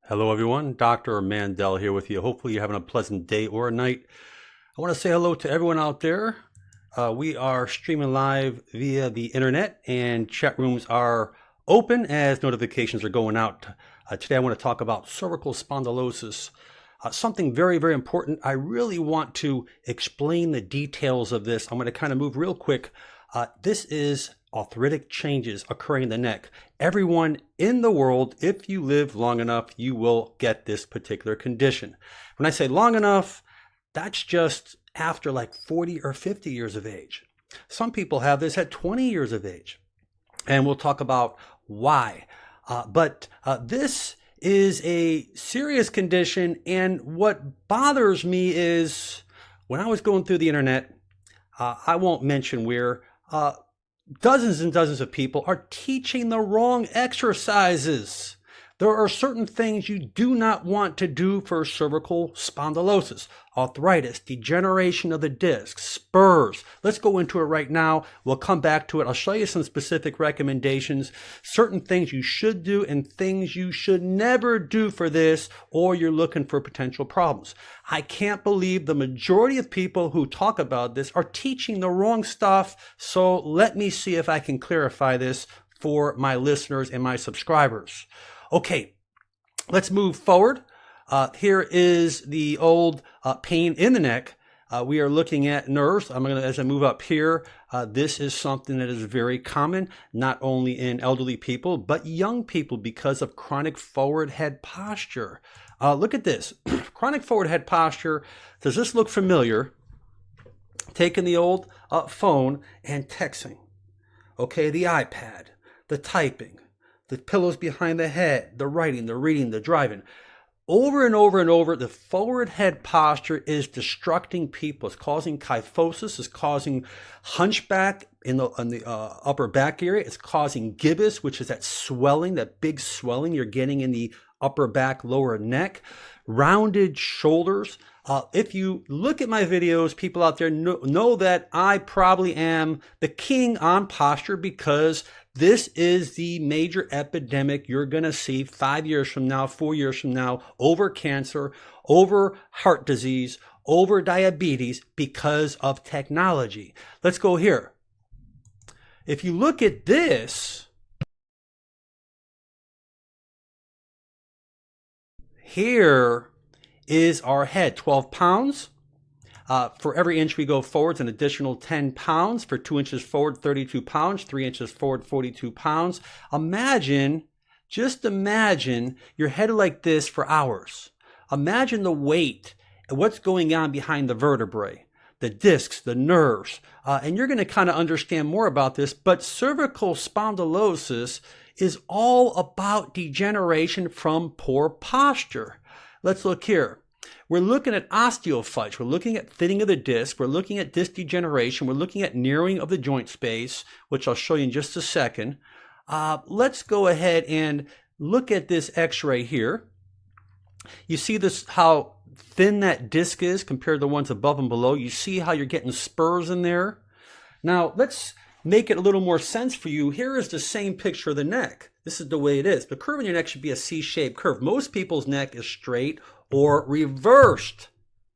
Hello, everyone. Dr. Mandel here with you. Hopefully, you're having a pleasant day or a night. I want to say hello to everyone out there. We are streaming live via the internet, and chat rooms are open as notifications are going out. Today, I want to talk about cervical spondylosis. Something very, very important. I really want to explain the details of this. I'm going to kind of move real quick. This is arthritic changes occurring in the neck. Everyone in the world, if you live long enough, you will get this particular condition. When I say long enough, that's just after like 40 or 50 years of age. Some people have this at 20 years of age, and we'll talk about why. But this is a serious condition, and what bothers me is when I was going through the internet, I won't mention where, dozens and dozens of people are teaching the wrong exercises. There are certain things you do not want to do for cervical spondylosis, arthritis, degeneration of the disc, spurs. Let's go into it right now. We'll come back to it. I'll show you some specific recommendations, certain things you should do and things you should never do for this, or you're looking for potential problems. I can't believe the majority of people who talk about this are teaching the wrong stuff. So let me see if I can clarify this for my listeners and my subscribers. Okay, let's move forward. Here is the old pain in the neck. We are looking at nerves. As I move up here, this is something that is very common, not only in elderly people, but young people because of chronic forward head posture. Look at this, chronic forward head posture. Does this look familiar? Taking the old phone and texting. Okay, the iPad, the typing, the pillows behind the head, the writing, the reading, the driving. Over and over and over, the forward head posture is destructing people. It's causing kyphosis. It's causing hunchback in the upper back area. It's causing gibbous, which is that swelling, that big swelling you're getting in the upper back, lower neck, rounded shoulders. If you look at my videos, people out there know that I probably am the king on posture because this is the major epidemic you're going to see 5 years from now, 4 years from now, over cancer, over heart disease, over diabetes because of technology. Let's go here. If you look at this, here is our head, 12 pounds. For every inch we go forward, it's an additional 10 pounds. For 2 inches forward, 32 pounds. 3 inches forward, 42 pounds. Just imagine your head like this for hours. Imagine the weight and what's going on behind the vertebrae, the discs, the nerves. And you're going to kind of understand more about this, but cervical spondylosis is all about degeneration from poor posture. Let's look here. We're looking at osteophytes. We're looking at thinning of the disc. We're looking at disc degeneration. We're looking at narrowing of the joint space, which I'll show you in just a second. Let's go ahead and look at this x-ray here. You see this, how thin that disc is compared to the ones above and below. You see how you're getting spurs in there. Now, let's make it a little more sense for you. Here is the same picture of the neck. This is the way it is. The curve in your neck should be a C-shaped curve. Most people's neck is straight or reversed,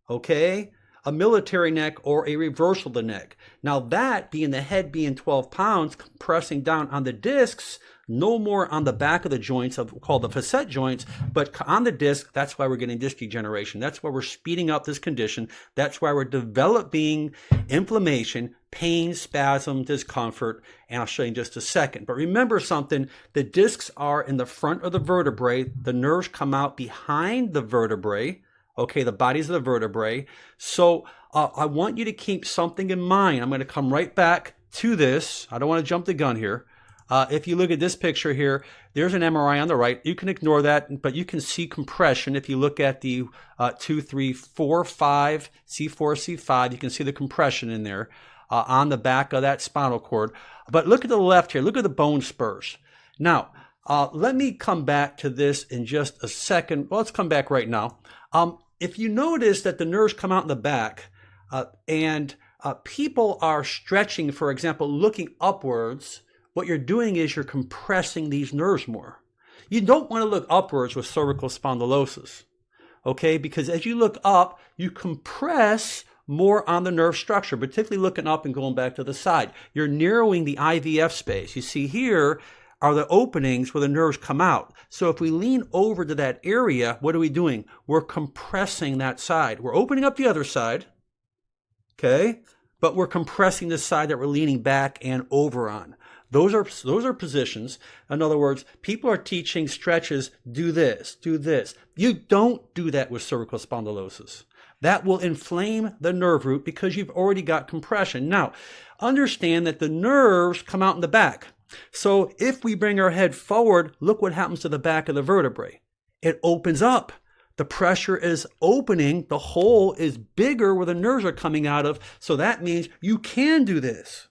okay? A military neck or a reversal of the neck. Now that being the head being 12 pounds, compressing down on the discs, no more on the back of the joints called the facet joints, but on the disc, that's why we're getting disc degeneration. That's why we're speeding up this condition. That's why we're developing inflammation, pain, spasm, discomfort, and I'll show you in just a second. But remember something, the discs are in the front of the vertebrae. The nerves come out behind the vertebrae, okay, the bodies of the vertebrae. So I want you to keep something in mind. I'm going to come right back to this. I don't want to jump the gun here. If you look at this picture here, there's an MRI on the right. You can ignore that, but you can see compression. If you look at the 2, 3, 4, 5, C4, C5, you can see the compression in there on the back of that spinal cord. But look at the left here. Look at the bone spurs. Now, let me come back to this in just a second. Well, let's come back right now. If you notice that the nerves come out in the back and people are stretching, for example, looking upwards, what you're doing is you're compressing these nerves more. You don't want to look upwards with cervical spondylosis, okay? Because as you look up, you compress more on the nerve structure, particularly looking up and going back to the side. You're narrowing the IVF space. You see here are the openings where the nerves come out. So if we lean over to that area, what are we doing? We're compressing that side. We're opening up the other side, okay? But we're compressing the side that we're leaning back and over on. Those are positions. In other words, people are teaching stretches, do this, do this. You don't do that with cervical spondylosis. That will inflame the nerve root because you've already got compression. Now, understand that the nerves come out in the back. So if we bring our head forward, look what happens to the back of the vertebrae. It opens up. The pressure is opening. The hole is bigger where the nerves are coming out of. So that means you can do this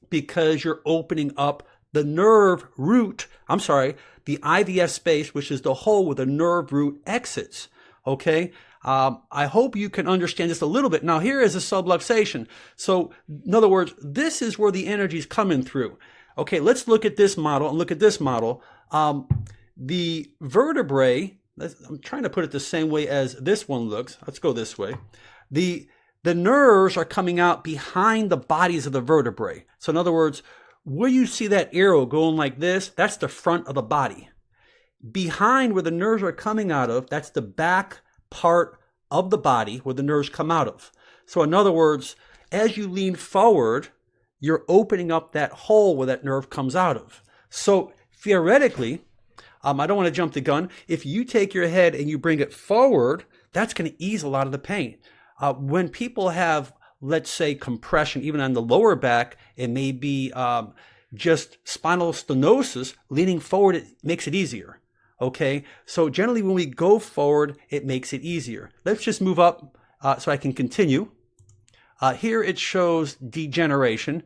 because you're opening up the nerve root. The IVF space, which is the hole where the nerve root exits. Okay. I hope you can understand just a little bit. Now here is a subluxation. So in other words, this is where the energy is coming through. Okay, let's look at this model and look at this model. The vertebrae, I'm trying to put it the same way as this one looks. Let's go this way. The nerves are coming out behind the bodies of the vertebrae. So in other words, where you see that arrow going like this, that's the front of the body. Behind where the nerves are coming out of, that's the back part of the body where the nerves come out of. So in other words, as you lean forward, you're opening up that hole where that nerve comes out of. So theoretically, I don't want to jump the gun. If you take your head and you bring it forward, that's going to ease a lot of the pain. When people have, let's say, compression, even on the lower back, it may be just spinal stenosis, leaning forward, it makes it easier. Okay, so generally when we go forward, it makes it easier. Let's just move up so I can continue. Here it shows degeneration,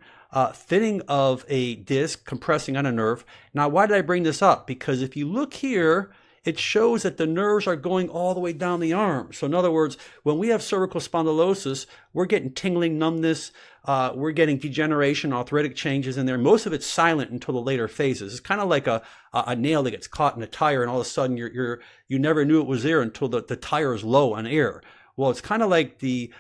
thinning of a disc, compressing on a nerve. Now, why did I bring this up? Because if you look here, it shows that the nerves are going all the way down the arm. So in other words, when we have cervical spondylosis, we're getting tingling, numbness, we're getting degeneration, arthritic changes in there. Most of it's silent until the later phases. It's kind of like a nail that gets caught in a tire and all of a sudden you never knew it was there until the tire is low on air. Well, it's kind of like the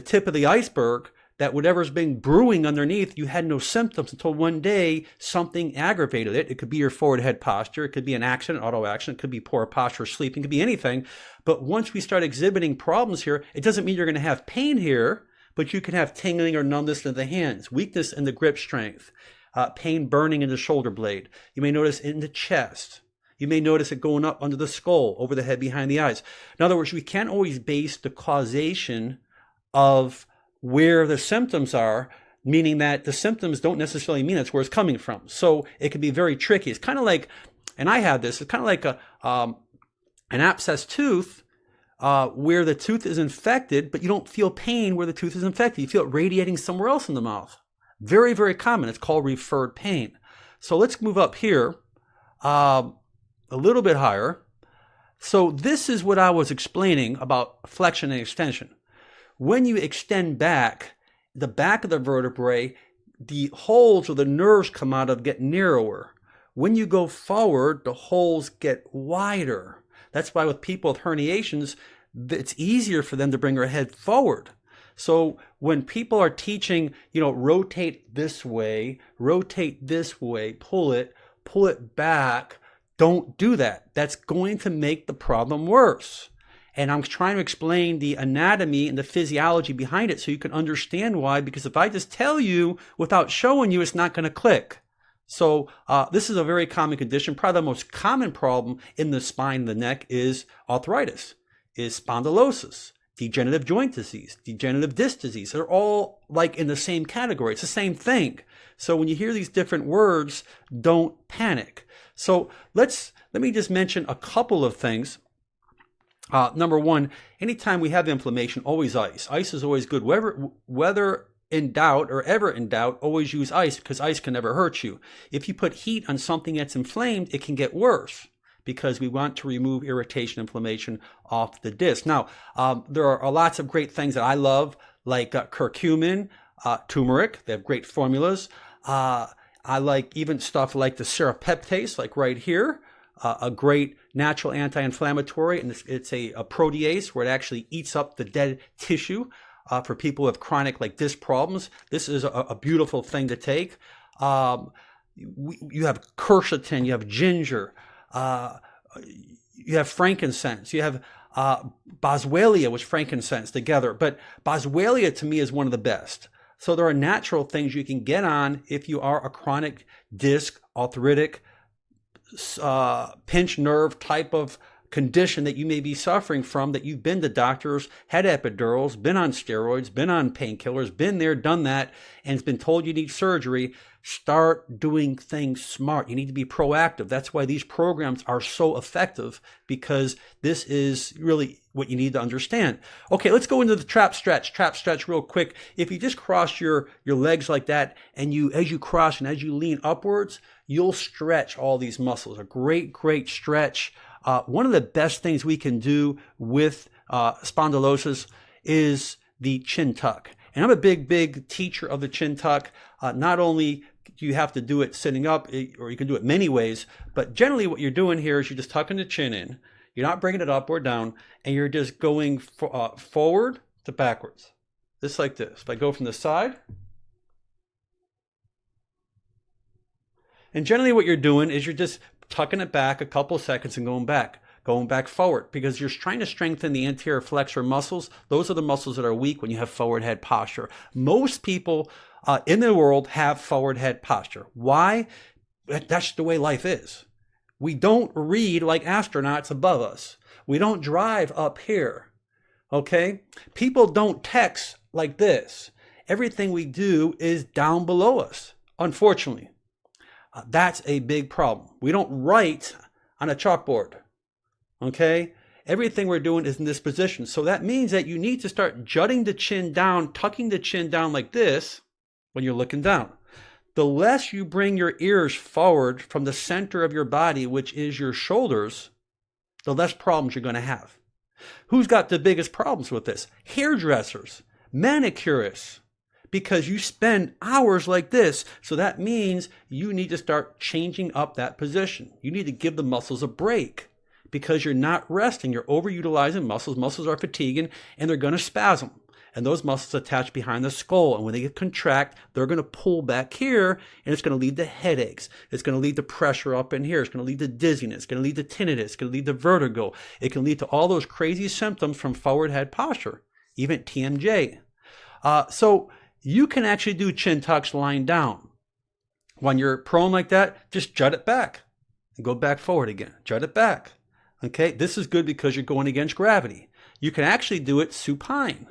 tip of the iceberg, that whatever's been brewing underneath, you had no symptoms until one day something aggravated it. It could be your forward head posture. It could be an accident, auto accident. It could be poor posture, sleeping. It could be anything. But once we start exhibiting problems here, it doesn't mean you're going to have pain here, but you can have tingling or numbness in the hands, weakness in the grip strength, pain burning in the shoulder blade. You may notice in the chest. You may notice it going up under the skull, over the head, behind the eyes. In other words, we can't always base the causation of where the symptoms are, meaning that the symptoms don't necessarily mean that's where it's coming from. So it can be very tricky. It's kind of like, and I have this, it's kind of like an abscess tooth where the tooth is infected, but you don't feel pain where the tooth is infected. You feel it radiating somewhere else in the mouth. Very, very common. It's called referred pain. So let's move up here a little bit higher. So this is what I was explaining about flexion and extension. When you extend back, the back of the vertebrae, the holes where the nerves come out of get narrower. When you go forward, the holes get wider. That's why with people with herniations, it's easier for them to bring their head forward. So when people are teaching, rotate this way, pull it back, don't do that. That's going to make the problem worse. And I'm trying to explain the anatomy and the physiology behind it so you can understand why, because if I just tell you without showing you, it's not going to click. So this is a very common condition. Probably the most common problem in the spine and the neck is arthritis, is spondylosis, degenerative joint disease, degenerative disc disease. They're all like in the same category. It's the same thing. So when you hear these different words, don't panic. So let me just mention a couple of things. Number one, anytime we have inflammation, always ice. Ice is always good. Whether in doubt or ever in doubt, always use ice because ice can never hurt you. If you put heat on something that's inflamed, it can get worse because we want to remove irritation, inflammation off the disc. Now, there are lots of great things that I love, like curcumin, turmeric. They have great formulas. I like even stuff like the serapeptase, like right here, a great natural anti-inflammatory, and it's a protease where it actually eats up the dead tissue. For people who have chronic like disc problems, this is a beautiful thing to take. You have quercetin, you have ginger, you have frankincense, you have boswellia, which frankincense together. But boswellia to me is one of the best. So there are natural things you can get on if you are a chronic disc, arthritic, pinched nerve type of condition that you may be suffering from, that you've been to doctors, had epidurals, been on steroids, been on painkillers, been there, done that, and it's been told you need surgery. Start doing things smart. You need to be proactive. That's why these programs are so effective, because this is really what you need to understand. Okay, let's go into the trap stretch. Trap stretch real quick. If you just cross your legs like that, and as you cross and as you lean upwards, you'll stretch all these muscles. A great, great stretch. One of the best things we can do with spondylosis is the chin tuck. And I'm a big, big teacher of the chin tuck. Not only do you have to do it sitting up, or you can do it many ways, but generally what you're doing here is you're just tucking the chin in. You're not bringing it up or down, and you're just going forward to backwards. Just like this. If I go from the side, and generally what you're doing is you're just tucking it back a couple seconds and going back forward, because you're trying to strengthen the anterior flexor muscles. Those are the muscles that are weak when you have forward head posture. Most people in the world have forward head posture. Why? That's the way life is. We don't read like astronauts above us. We don't drive up here. Okay? People don't text like this. Everything we do is down below us, unfortunately. That's a big problem. We don't write on a chalkboard. Okay? Everything we're doing is in this position. So that means that you need to start jutting the chin down, tucking the chin down like this when you're looking down. The less you bring your ears forward from the center of your body, which is your shoulders, the less problems you're going to have. Who's got the biggest problems with this? Hairdressers, manicurists, because you spend hours like this. So that means you need to start changing up that position. You need to give the muscles a break, because you're not resting. You're overutilizing muscles. Muscles are fatiguing, and they're going to spasm. And those muscles attach behind the skull. And when they contract, they're going to pull back here, and it's going to lead to headaches. It's going to lead to pressure up in here. It's going to lead to dizziness. It's going to lead to tinnitus. It's going to lead to vertigo. It can lead to all those crazy symptoms from forward head posture, even TMJ. So you can actually do chin tucks lying down. When you're prone like that, just jut it back and go back forward again. Jut it back. Okay, this is good because you're going against gravity. You can actually do it supine.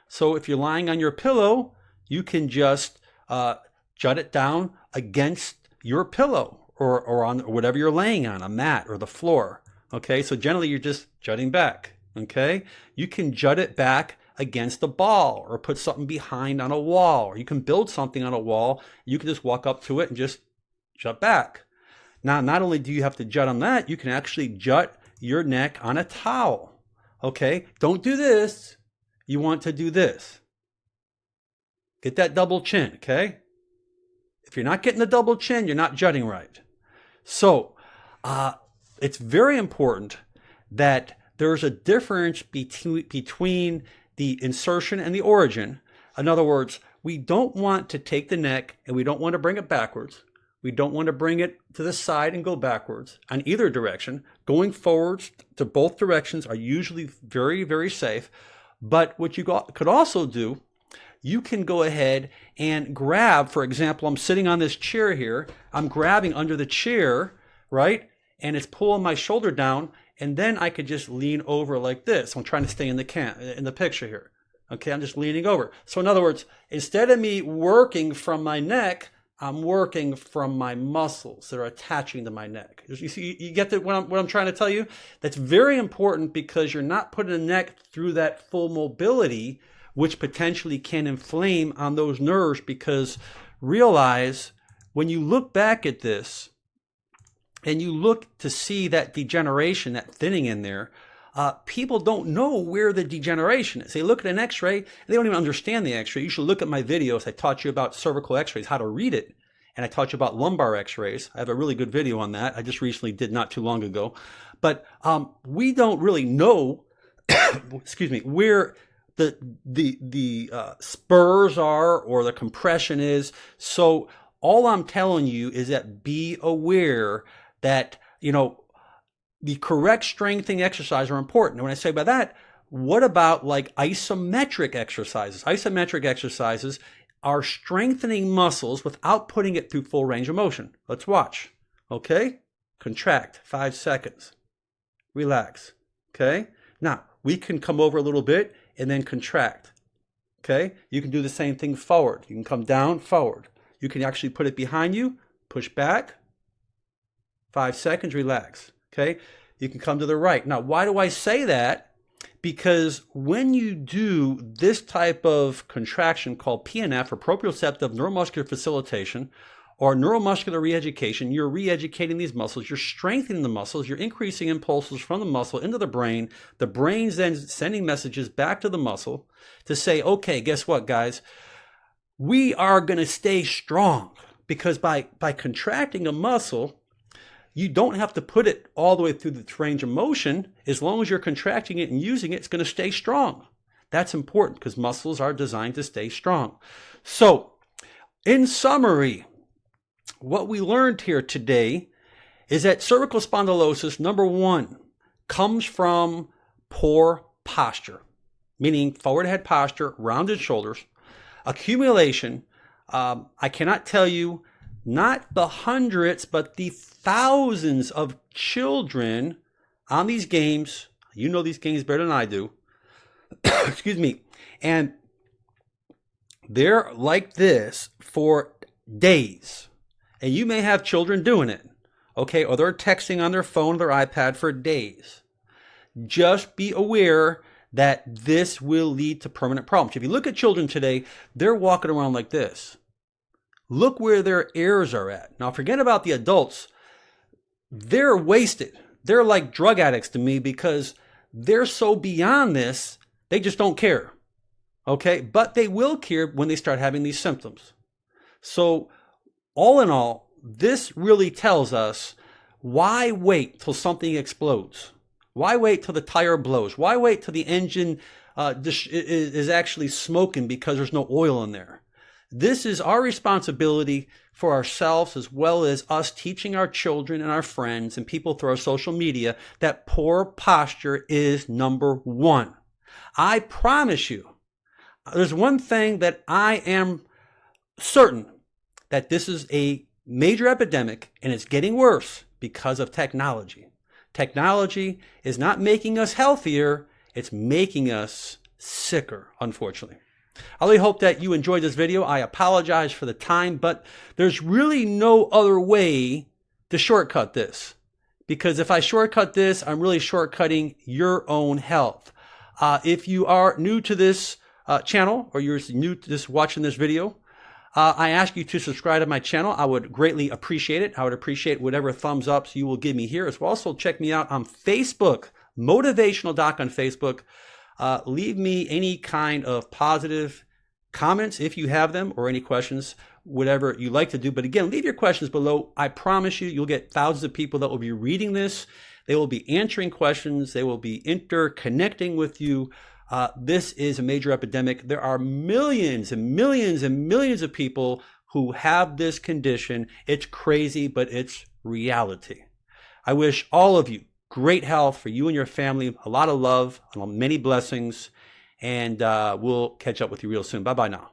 So if you're lying on your pillow, you can just jut it down against your pillow, or on whatever you're laying on, a mat or the floor. Okay, so generally you're just jutting back. Okay, you can jut it back against a ball, or put something behind on a wall, or you can build something on a wall. You can just walk up to it and just jut back. Now, not only do you have to jut on that, you can actually jut your neck on a towel. Okay, don't do this. You want to do this. Get that double chin, okay? If you're not getting the double chin, you're not jutting right. So it's very important that there's a difference between the insertion and the origin. In other words, we don't want to take the neck and we don't want to bring it backwards. We don't want to bring it to the side and go backwards on either direction. Going forwards to both directions are usually very, very safe. But what you could also do, you can go ahead and grab, for example, I'm sitting on this chair here. I'm grabbing under the chair, right? And it's pulling my shoulder down. And then I could just lean over like this. I'm trying to stay in the picture here. Okay, I'm just leaning over. So in other words, instead of me working from my neck, I'm working from my muscles that are attaching to my neck. You see, you get what I'm trying to tell you? That's very important, because you're not putting the neck through that full mobility, which potentially can inflame on those nerves. Because realize, when you look back at this and you look to see that degeneration, that thinning in there, people don't know where the degeneration is. They look at an x-ray, and they don't even understand the x-ray. You should look at my videos. I taught you about cervical x-rays, how to read it. and I taught you about lumbar x-rays. I have a really good video on that. I just recently did not too long ago. But we don't really know, excuse me, where the spurs are or the compression is. So all I'm telling you is that be aware that, you know, the correct strengthening exercises are important. And when I say by that, what about like isometric exercises? Isometric exercises are strengthening muscles without putting it through full range of motion. Let's watch. Okay? Contract, 5 seconds. Relax. Okay? Now, we can come over a little bit and then contract. Okay? You can do the same thing forward. You can come down, forward. You can actually put it behind you, push back, 5 seconds, relax. Okay? You can come to the right. Now, why do I say that? Because when you do this type of contraction called PNF, or proprioceptive neuromuscular facilitation, or neuromuscular reeducation, you're re-educating these muscles, you're strengthening the muscles, you're increasing impulses from the muscle into the brain's then sending messages back to the muscle to say, okay, guess what, guys? We are going to stay strong, because by contracting a muscle, you don't have to put it all the way through the range of motion. As long as you're contracting it and using it, it's going to stay strong. That's important because muscles are designed to stay strong. So, in summary, what we learned here today is that cervical spondylosis, number one, comes from poor posture, meaning forward head posture, rounded shoulders, accumulation. I cannot tell you, not the hundreds, but the thousands of children on these games. You know these games better than I do. Excuse me. And they're like this for days. And you may have children doing it, okay? Or they're texting on their phone, their iPad for days. Just be aware that this will lead to permanent problems. If you look at children today, they're walking around like this. Look where their ears are at. Now, forget about the adults. They're wasted. They're like drug addicts to me because they're so beyond this, they just don't care. Okay? But they will care when they start having these symptoms. So, all in all, this really tells us, why wait till something explodes? Why wait till the tire blows? Why wait till the engine is actually smoking because there's no oil in there? This is our responsibility for ourselves, as well as us teaching our children and our friends and people through our social media that poor posture is number one. I promise you, there's one thing that I am certain, that this is a major epidemic and it's getting worse because of technology. Technology is not making us healthier, it's making us sicker, unfortunately. I really hope that you enjoyed this video. I apologize for the time, but there's really no other way to shortcut this. Because if I shortcut this, I'm really shortcutting your own health. If you are new to this channel, or you're new to this watching this video, I ask you to subscribe to my channel. I would greatly appreciate it. I would appreciate whatever thumbs ups you will give me here as well. Also, check me out on Facebook, Motivational Doc on Facebook. Leave me any kind of positive comments if you have them, or any questions, whatever you like to do. But again, leave your questions below. I promise you, you'll get thousands of people that will be reading this. They will be answering questions. They will be interconnecting with you. This is a major epidemic. There are millions and millions and millions of people who have this condition. It's crazy, but it's reality. I wish all of you great health for you and your family, a lot of love, many blessings, and we'll catch up with you real soon. Bye-bye now.